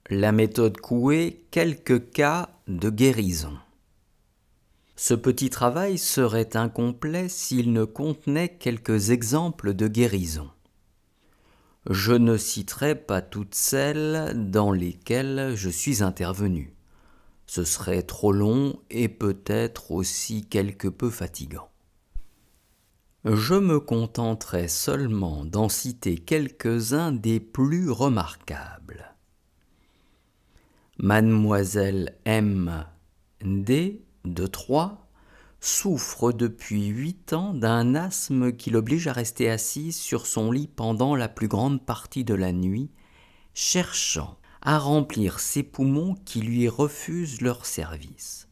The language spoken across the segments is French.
La méthode Coué, quelques cas de guérison. Ce petit travail serait incomplet s'il ne contenait quelques exemples de guérison. Je ne citerai pas toutes celles dans lesquelles je suis intervenu. Ce serait trop long et peut-être aussi quelque peu fatigant. Je me contenterai seulement d'en citer quelques-uns des plus remarquables. Mademoiselle M. D. de Troyes souffre depuis 8 ans d'un asthme qui l'oblige à rester assise sur son lit pendant la plus grande partie de la nuit, cherchant à remplir ses poumons qui lui refusent leur service.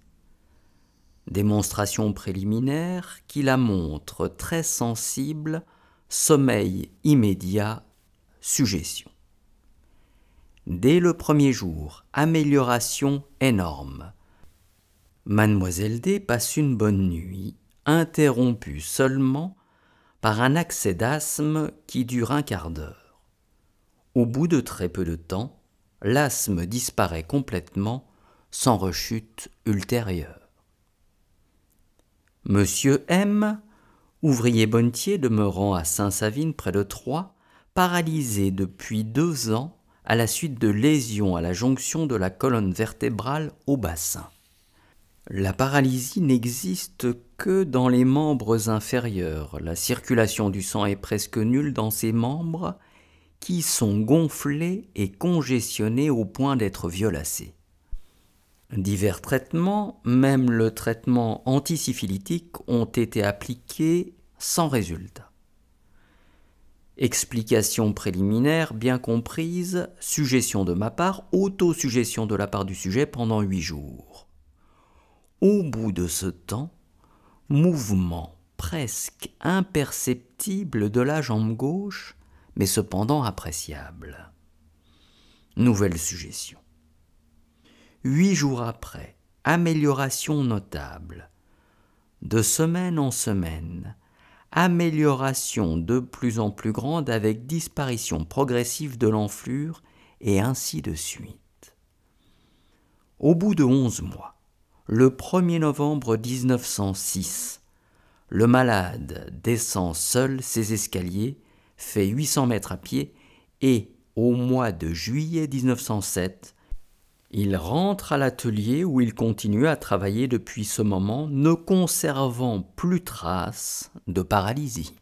Démonstration préliminaire qui la montre très sensible, sommeil immédiat, suggestion. Dès le premier jour, amélioration énorme. Mademoiselle D passe une bonne nuit, interrompue seulement par un accès d'asthme qui dure un quart d'heure. Au bout de très peu de temps, l'asthme disparaît complètement sans rechute ultérieure. Monsieur M, ouvrier bonnetier demeurant à Saint-Savine près de Troyes, paralysé depuis 2 ans à la suite de lésions à la jonction de la colonne vertébrale au bassin. La paralysie n'existe que dans les membres inférieurs. La circulation du sang est presque nulle dans ces membres qui sont gonflés et congestionnés au point d'être violacés. Divers traitements, même le traitement antisyphilitique, ont été appliqués sans résultat. Explication préliminaire bien comprise, suggestion de ma part, autosuggestion de la part du sujet pendant 8 jours. Au bout de ce temps, mouvement presque imperceptible de la jambe gauche, mais cependant appréciable. Nouvelle suggestion. 8 jours après, amélioration notable. De semaine en semaine, amélioration de plus en plus grande avec disparition progressive de l'enflure et ainsi de suite. Au bout de 11 mois, le 1er novembre 1906, le malade descend seul ses escaliers, fait 800 mètres à pied et, au mois de juillet 1907, il rentre à l'atelier où il continue à travailler depuis ce moment, ne conservant plus trace de paralysie.